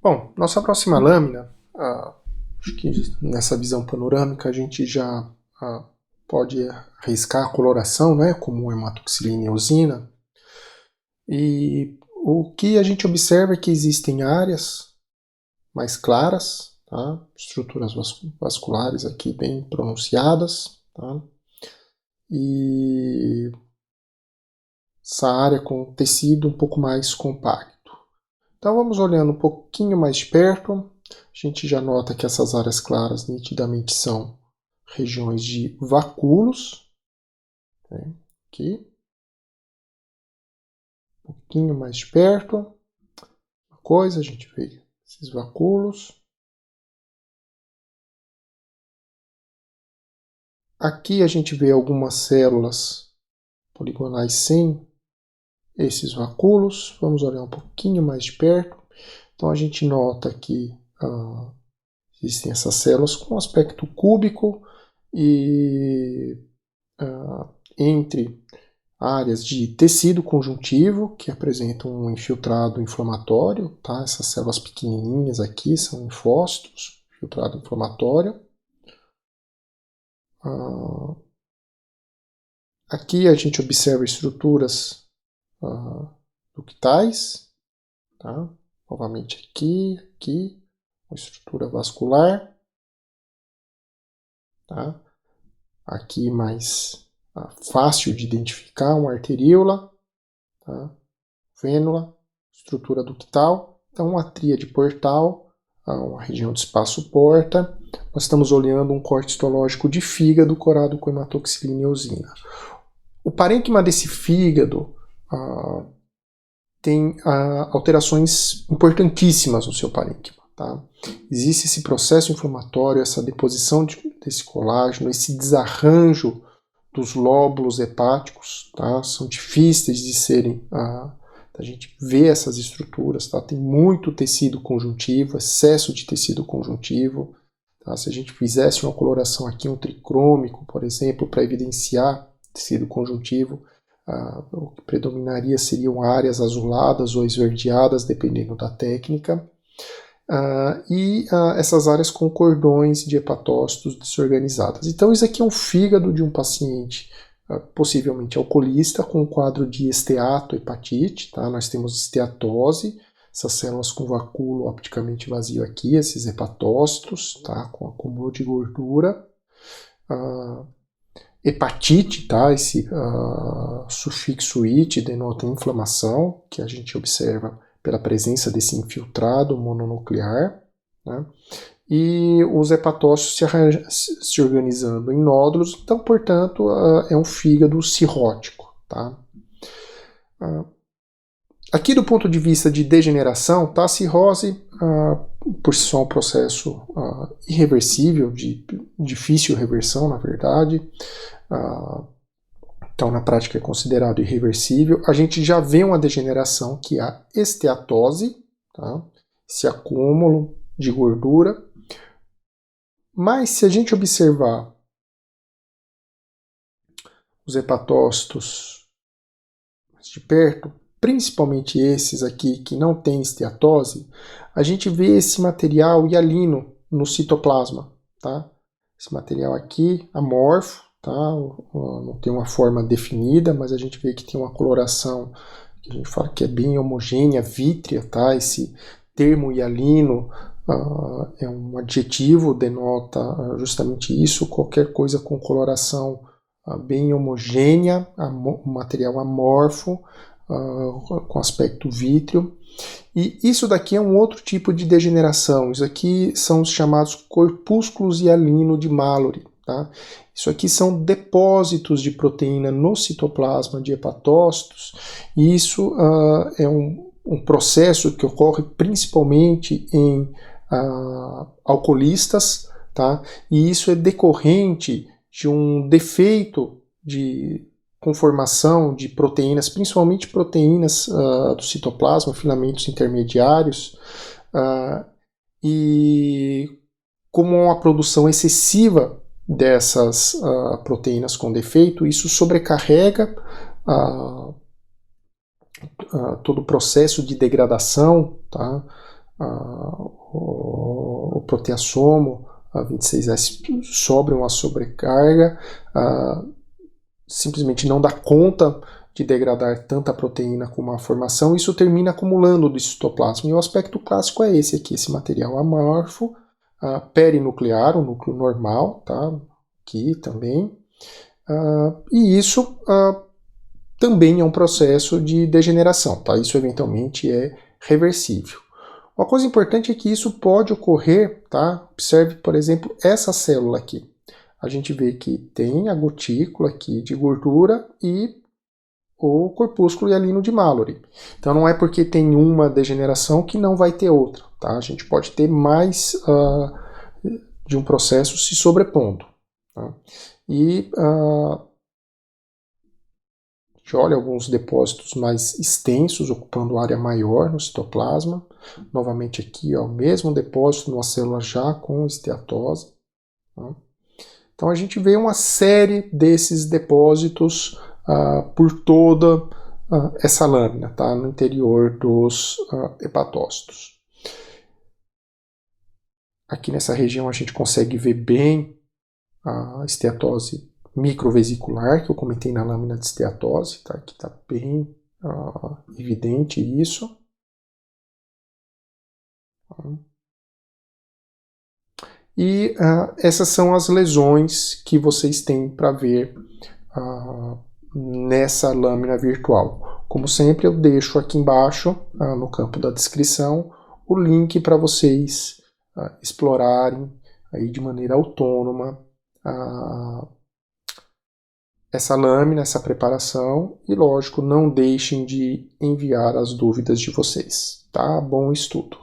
Bom, nossa próxima lâmina, acho que nessa visão panorâmica a gente já pode arriscar a coloração, né, como hematoxilina e eosina. E o que a gente observa é que existem áreas mais claras, tá? Estruturas vasculares aqui bem pronunciadas, tá? E essa área com tecido um pouco mais compacto. Então vamos olhando um pouquinho mais de perto, a gente já nota que essas áreas claras nitidamente são regiões de vacúolos, né? Aqui, um pouquinho mais de perto, uma coisa, a gente vê esses vacúolos. Aqui a gente vê algumas células poligonais sem esses vacúolos, vamos olhar um pouquinho mais de perto. Então a gente nota que existem essas células com aspecto cúbico e entre áreas de tecido conjuntivo que apresentam um infiltrado inflamatório, tá? Essas células pequenininhas aqui são linfócitos, infiltrado inflamatório. Aqui a gente observa estruturas ductais, tá? Novamente aqui, uma estrutura vascular, tá? Aqui mais fácil de identificar, uma arteríola, tá? Vênula, estrutura ductal, então uma tríade portal, uma região de espaço porta. Nós estamos olhando um corte histológico de fígado corado com hematoxilina e eosina. O parênquima desse fígado tem alterações importantíssimas no seu parênquima. Tá? Existe esse processo inflamatório, essa deposição desse colágeno, esse desarranjo dos lóbulos hepáticos, tá? São difíceis de serem, a gente vê essas estruturas, tá? Tem muito tecido conjuntivo, excesso de tecido conjuntivo. Tá? Se a gente fizesse uma coloração aqui, um tricrômico, por exemplo, para evidenciar tecido conjuntivo, o que predominaria seriam áreas azuladas ou esverdeadas, dependendo da técnica. Essas áreas com cordões de hepatócitos desorganizadas. Então isso aqui é um fígado de um paciente possivelmente alcoolista com um quadro de esteatohepatite, tá? Nós temos esteatose, essas células com vacúolo opticamente vazio aqui, esses hepatócitos, tá? Com acúmulo de gordura. Hepatite, tá? Esse sufixo it denota inflamação, que a gente observa pela presença desse infiltrado mononuclear, né? E os hepatócitos se organizando em nódulos, então, portanto, é um fígado cirrótico. Tá? Aqui, do ponto de vista de degeneração, tá? A cirrose, por si só, é um processo irreversível, de difícil reversão, na verdade. Então, na prática, é considerado irreversível. A gente já vê uma degeneração, que é a esteatose, tá? Esse acúmulo de gordura. Mas, se a gente observar os hepatócitos de perto, principalmente esses aqui que não têm esteatose, a gente vê esse material hialino no citoplasma. Tá? Esse material aqui, amorfo, tá? Não tem uma forma definida, mas a gente vê que tem uma coloração que a gente fala que é bem homogênea, vítrea. Tá? Esse termo hialino é um adjetivo, denota justamente isso, qualquer coisa com coloração bem homogênea, material amorfo, com aspecto vítreo. E isso daqui é um outro tipo de degeneração. Isso aqui são os chamados corpúsculos hialino de Mallory. Tá? Isso aqui são depósitos de proteína no citoplasma de hepatócitos, e isso é um processo que ocorre principalmente em alcoolistas, tá? E isso é decorrente de um defeito de conformação de proteínas, principalmente proteínas do citoplasma, filamentos intermediários, e como uma produção excessiva dessas proteínas com defeito, isso sobrecarrega todo o processo de degradação, tá? o proteassomo, a 26S, sofre uma sobrecarga, simplesmente não dá conta de degradar tanta proteína com uma formação, isso termina acumulando do citoplasma. E o aspecto clássico é esse aqui, esse material amorfo, perinuclear, o núcleo normal, tá? Aqui também. E isso também é um processo de degeneração, tá? Isso eventualmente é reversível. Uma coisa importante é que isso pode ocorrer, tá? Observe, por exemplo, essa célula aqui. A gente vê que tem a gotícula aqui de gordura e o corpúsculo hialino de Mallory. Então não é porque tem uma degeneração que não vai ter outra, tá? A gente pode ter mais de um processo se sobrepondo, tá? E a gente olha alguns depósitos mais extensos, ocupando área maior no citoplasma. Novamente aqui, ó, o mesmo depósito numa célula já com esteatose. Tá? Então a gente vê uma série desses depósitos por toda essa lâmina, tá? No interior dos hepatócitos. Aqui nessa região a gente consegue ver bem a esteatose microvesicular, que eu comentei na lâmina de esteatose, tá? Aqui está bem evidente isso. E essas são as lesões que vocês têm para ver nessa lâmina virtual. Como sempre, eu deixo aqui embaixo, no campo da descrição, o link para vocês explorarem aí de maneira autônoma essa lâmina, essa preparação, e lógico, não deixem de enviar as dúvidas de vocês, tá? Bom estudo!